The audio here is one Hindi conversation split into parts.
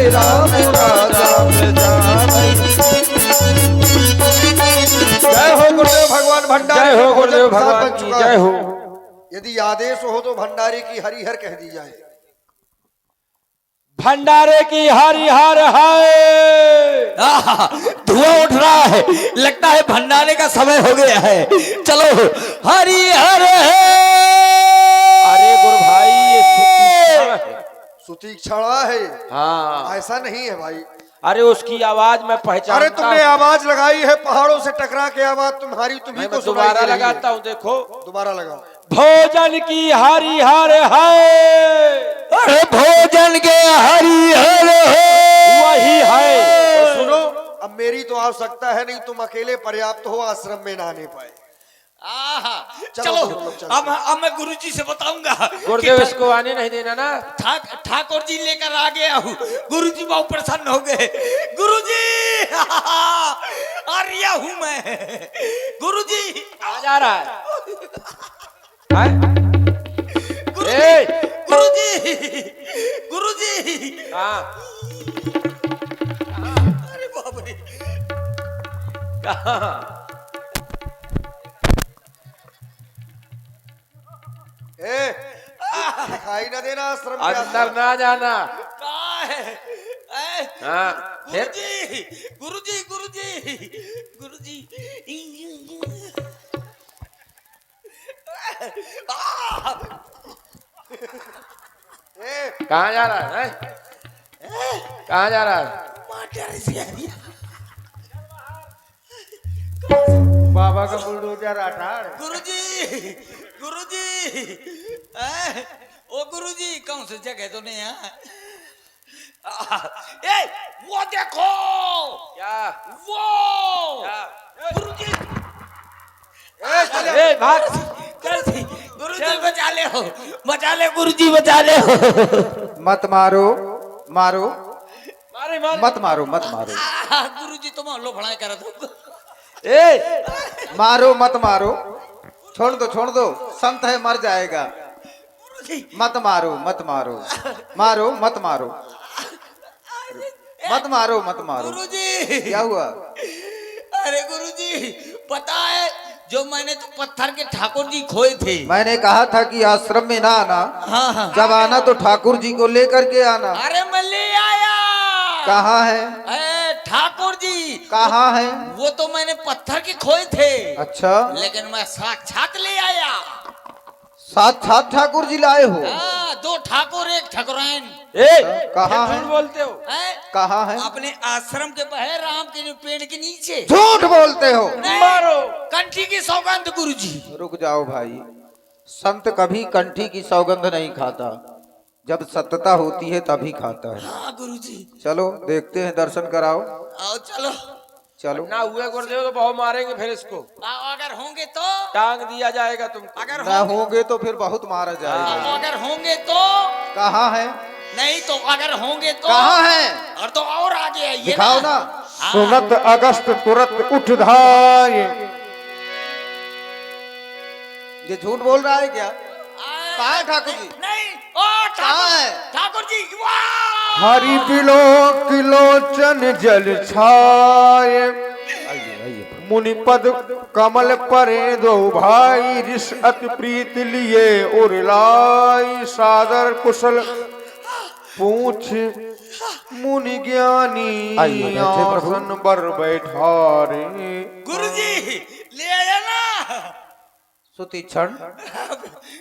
राम राजा जाने। जय हो गुरुदेव भगवान भंडारी, जय हो गुरुदेव भगवान की जय हो। यदि आदेश हो तो भंडारी की हरिहर कह दी जाए। भंडारे की हरिहर है। धुआं उठ रहा है, लगता है भंडारे का समय हो गया है। चलो हरिहर है। अरे गुरु भाई ये सुतीक्षणा है। हाँ ऐसा नहीं है भाई। अरे उसकी आवाज मैं पहचानता अरे तुमने हूं। आवाज लगाई है पहाड़ों से टकरा के आवाज तुम्हारी तुम्ही को सुनाई दोबारा दे रही है। लगाता हूँ, देखो। दोबारा लगाओ। भोजन की हरिहर है। अरे भोजन के हरिहर है। वही है। और सुनो, अब मेरी तो आवश्यकता है नहीं, तुम अकेले पर्याप्त हो, आश्रम में ना आने पाए। चलो अब मैं गुरुजी से बताऊंगा। गुरुदेव इसको आने नहीं देना ना। ठाकुर जी लेकर आ गया हूँ। गुरुजी बहुत प्रसन्न हो गए। गुरुजी आ रहा हूँ मैं। गुरुजी आ जा रहा है। गुरुजी गुरुजी। हाँ अरे बाप रे। कहाँ? दिखाई न देना आश्रम के अंदर ना जाना। कहाँ है? हाँ गुरुजी गुरुजी गुरुजी गुरुजी। कहाँ जा रहा है? कहाँ जा रहा है? बाबा का बुलडोजर अठाड़। गुरुजी गुरुजी। ओ गुरुजी कौन सी जगह तो नहीं है? ए वो देखो। क्या? वो क्या? गुरुजी। ए भाग। गुरुजी बचा ले हो, बचा ले गुरुजी, बचा ले हो। मत मारो, मारो मारे मारे। मत मारो, मत मारो। गुरुजी तुम लो भड़ाई कर दो। ए मारो मत मारो, छोड़ दो छोड़ दो, संत है मर जाएगा। मत मारो मत मारो, मारो मत मारो, मत मारो मत मारो। गुरुजी क्या हुआ? अरे गुरुजी पता है जो मैंने तो पत्थर के ठाकुर जी खोए थे। मैंने कहा था कि आश्रम में ना आना। हाँ। जब आना तो ठाकुर जी को लेकर के आना। अरे मैं ले आया। कहाँ है? ठाकुर जी कहाँ है? वो तो मैंने पत्थर के खोए थे। अच्छा, लेकिन मैं साक्षात ले आया। साक्षात ठाकुर जी लाए हो? दो ठाकुर एक ठाकुराइन। कहाँ है? झूठ बोलते हो। कहाँ है? अपने आश्रम के बाहर राम के पेड़ के नीचे। झूठ बोलते हो। मारो कंठी की सौगंध गुरुजी। रुक जाओ भाई, संत कभी कंठी की सौगंध नहीं खाता, जब सत्यता होती है तभी खाता है। हाँ गुरुजी। चलो देखते हैं, दर्शन कराओ। आओ चलो चलो। ना हुए गुरुदेव तो बहुत मारेंगे फिर इसको। अगर होंगे तो टांग दिया जाएगा तुमको। अगर ना होंगे तो फिर बहुत मारा जाएगा। अगर होंगे तो कहाँ है? नहीं तो अगर होंगे तो कहाँ है? और तो और आगे आइए दिखाओ ना। सुनत अगस्त तुरत उठ धाये। ये झूठ बोल रहा है क्या? कहाँ है ठाकुर जी? नहीं ओ कहाँ है? ठाकुर जी। वाह हरि बिलो किलोचन जल छाए। मुनि पद कमल परे दो भाई, रिस अति प्रीत लिए उरलाई। सादर कुशल पूछ मुनि ज्ञानी, आसन बर बैठारे। गुरुजी ले आया ना। सुतीक्षण,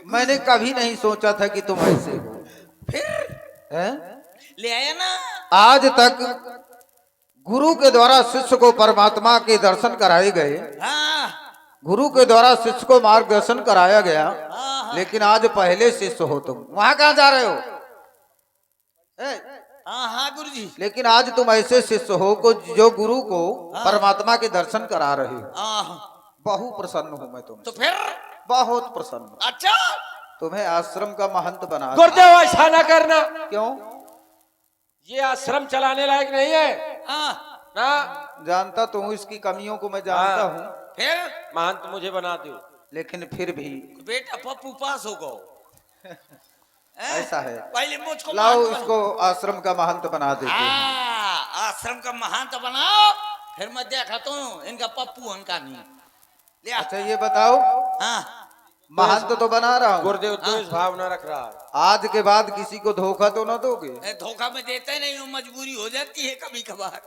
मैंने कभी नहीं सोचा था कि तुम ऐसे हो। फिर हैं? ले आया ना। आज तक गुरु के द्वारा शिष्य को परमात्मा के दर्शन कराए गए, हाँ गुरु के द्वारा शिष्य को मार्गदर्शन कराया गया, हाँ लेकिन आज पहले शिष्य हो तुम। वहां कहाँ जा रहे हो? हाँ गुरुजी। लेकिन आज तुम ऐसे शिष्य हो को जो गुरु को परमात्मा के दर्शन करा रहे हो। बहुत प्रसन्न हूँ मैं तुम। तो फिर बहुत प्रसन्न। अच्छा तुम्हें आश्रम का महंत बना। गुरुदेव ऐसा ना करना। क्यों? ये आश्रम चलाने लायक नहीं है ना। जानता तो हूँ, इसकी कमियों को मैं जानता हूँ, फिर महंत मुझे बना दो। लेकिन फिर भी बेटा पप्पू पास हो गो। हैं? ऐसा है। पहले मुझको लाओ महंत बना- इसको आश्रम का महंत बना देते हैं। हाँ, आश्रम का महंत बनाओ, फिर मैं देखता हूँ इनका पप्पू इनका नहीं ले आ। अच्छा ये बताओ, हाँ महंत तो बना रहा हूँ, गुरुदेव द्वेष भावना रख रहा है। आज के बाद किसी को धोखा तो न दोगे? ए, धोखा में देते नहीं हूँ, मजबूरी हो जाती है कभी कभार।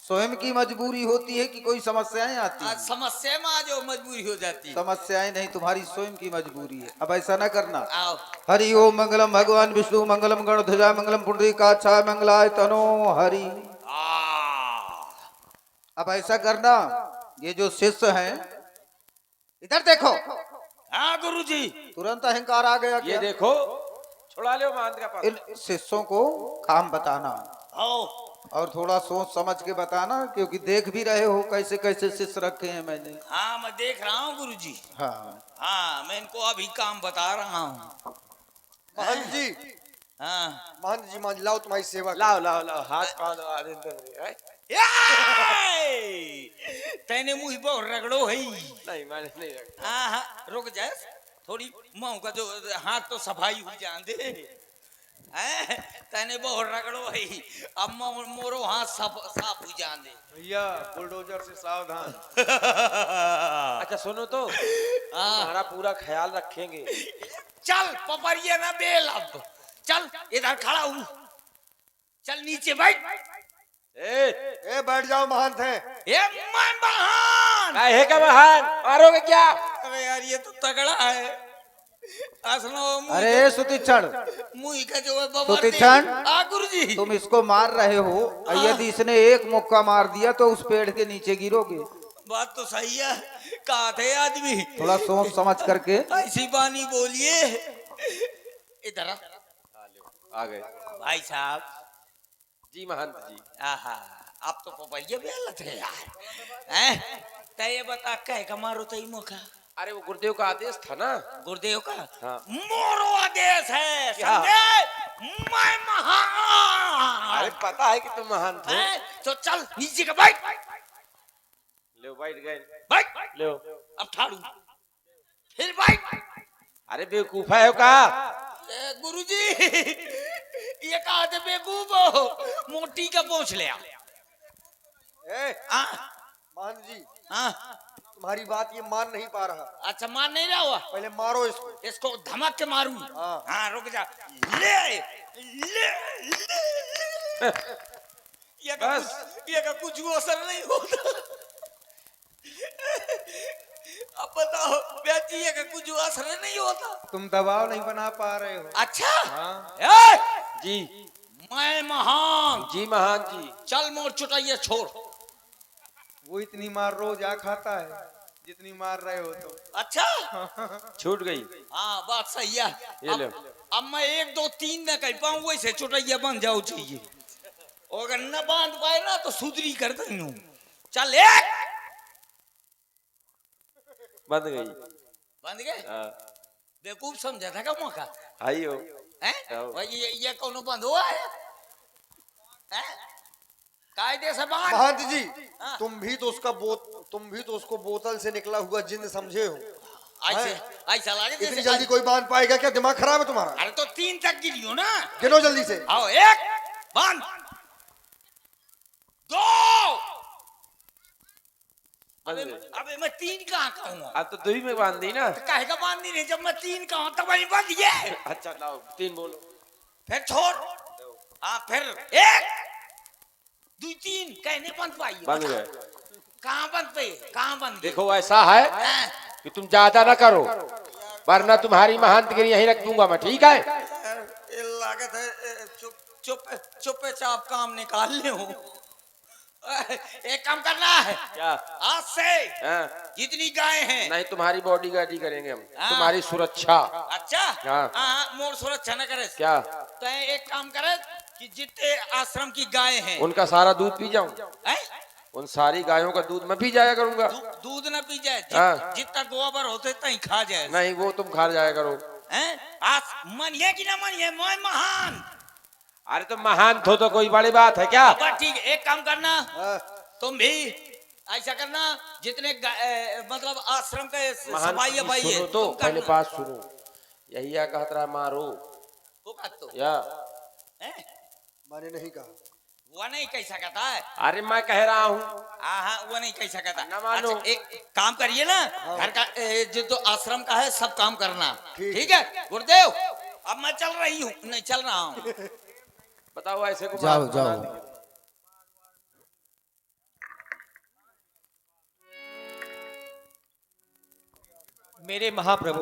स्वयं की मजबूरी होती है कि कोई समस्याएं आती आज हैं? समस्या में आज वो मजबूरी हो जाती है। समस्याएं नहीं, तुम्हारी स्वयं की मजबूरी है। अब ऐसा ना करना। आओ हरि ओम मंगलम भगवान विष्णु मंगलम गणध्वजा मंगलम पुंडरीकाक्षाय मंगलाय तनो हरि। अब ऐसा करना, ये जो शिष्य हैं, इधर देखो। हाँ गुरुजी। तुरंत अहंकार आ गया ये क्या? देखो, छुड़ा लो महंत का पास। इन शिष्यों को काम बताना आओ और थोड़ा सोच समझ के बताना, क्योंकि देख भी रहे हो कैसे कैसे शिष्य रखे हैं मैंने। हाँ मैं देख रहा हूँ गुरुजी। हाँ हाँ मैं इनको अभी काम बता रहा हूँ। महंत जी, हाँ महंत जी मान लाओ तुम्हारी सेवा करो। लाओ लाओ लाओ, हाथ पाँव दबा दे अंदर में, हैं? तेने मुझ पर रगड़ो है। नहीं मैंने नहीं रखा। हाँ हाँ रुक जाए, थोड़ी मुंह का जो हाथ तो सफाई हुई जान दे। हैं? तेने बहुत रगड़ो है, अब मोरो हाथ साफ हुई जान दे। भैया बुलडोजर से सावधान। अच्छा सुनो तो, हमारा पूरा ख्याल रखेंगे। चल पपरिया ना बेल, अब चल इधर खड़ा हूँ, चल नीचे बैठ। ए बैठ जाओ, महंत है। ये मैं महान। काहे का महान, मारोगे क्या? अरे यार ये तो तगड़ा है। असलो अरे सुतिक्षण, मुंह का जो है सुतिक्षण, गुरुजी। तुम इसको मार रहे हो, और यदि इसने एक मुक्का मार दिया तो उस पेड़ के नीचे गिरोगे। बात तो सही है, कहा थे आदमी। थोड़ा सोच समझ करके। ऐसी बानी बोलिए। इधर आ गए भाई साहब। जी महंत जी। आहा आप तो पपैया भी अलग है यार। हैं? तय बता कह का मारो तई मौका। अरे वो गुरुदेव का आदेश था ना। गुरुदेव का हाँ। मोरो आदेश है, क्या? समझे? मैं महान। अरे पता है कि तुम महान थे। हैं? तो चल नीचे का बैठ। ले बैठ गए। बैठ ले अब ठाड़ू, फिर बैठ। अरे बेवकूफ है का? गुरुजी ये कहा थे बेवकूफ हो, मोटी का पूछ लिया। ए महंत जी, हाँ तुम्हारी बात ये मान नहीं पा रहा। अच्छा मान नहीं रहा हुआ, पहले मारो इसको। इसको धमक के मारूं। हाँ। हाँ रुक जा। ले ले ले। ये का कुछ असर नहीं होता। अब बताओ बेटी, ये का कुछ असर नहीं होता। तुम दबाव नहीं बना पा रहे हो। अच्छा हाँ। ए, जी मैं महान। जी महान जी। चल मोर चुटाइए छोड़। वो इतनी मार रोज आ खाता है जितनी मार रहे हो तो। अच्छा छूट गई। हाँ बात सही है। ये लो। अब मैं 1 2 3 न कह पाऊं, वैसे चुटैया बन जाओ चाहिए। और अगर न बांध पाए ना तो सुधरी कर दूं। चल एक बंद गई। बंद गए। हाँ। बेवकूफ समझा था का मौका आई हो। है? आओ। ये कौन बंद हुआ है? कायदे से बांध। महंत जी, हाँ। तुम भी तो उसको बोतल से निकला हुआ जिन्न समझे हो। ऐसे ऐसा लगे इतनी जैसे जल्दी कोई बांध पाएगा क्या? दिमाग खराब है तुम्हारा? अरे तो 3 तक गिरियो ना। गिनो जल्दी से। आओ एक बांध, 2। बंद अबे गई। अबे मैं 3 कहाँ कहूँगा? अब तो 2 में बांध दी ना। काहे का बांध नहीं रही? जब मैं 3 कहूँ तब वही बंद ये। अच्छा लाओ 3 बोलो। फिर छोड़। हाँ फिर 1 2 3 कहने बंद पाई। बंद गए। कहाँ बंद पे? कहाँ बंद गए? देखो ऐसा है हैं? कि तुम ज्यादा ना करो, वरना तुम्हारी महंतगिरी यहीं रख दूंगा मैं, ठीक है? ये लागत है चुप चाप काम निकाल ले हो। एक काम करना है, क्या? आज से हाँ। जितनी गाय हैं। नहीं, तुम्हारी बॉडी गार्ड ही करेंगे हम, हाँ। तुम्हारी सुरक्षा। अच्छा हाँ। हाँ मोर सुरक्षा न करे। क्या? तो एक काम करे कि जितने आश्रम की गाय हैं उनका सारा दूध पी जाऊं? हैं? उन सारी गायों का दूध मैं पी जाया करूंगा। दूध न पी जाए, हाँ। जितना गोबर होते तहीं खा जाए। नहीं, वो तुम खा जाया करो। हैं? आज मनिए कि ना मनिए, मैं महान। अरे तो महान तो कोई बड़ी बात है क्या? अब ठीक है, एक काम करना, हाँ। तुम भी ऐसा करना, जितने मतलब आश्रम के महान सफाई भाई है सुनो तो, तुम पहले करना। बात सुनो। यही कहत रहा मारो, होगा तो या हैं? मैंने नहीं कहा। वो नहीं कह सकता है। अरे मैं कह रहा हूँ हाँ वो नहीं कह सकता। ना मानो। अच्छा, एक काम करिए ना, घर का जो तो आश्रम का है सब काम करना। ठीक। ठीक है गुरुदेव, अब मैं चल रही हूँ, नहीं चल रहा हूँ। बताओ ऐसे को जाओ, बात बना जाओ। दिए। मेरे महाप्रभु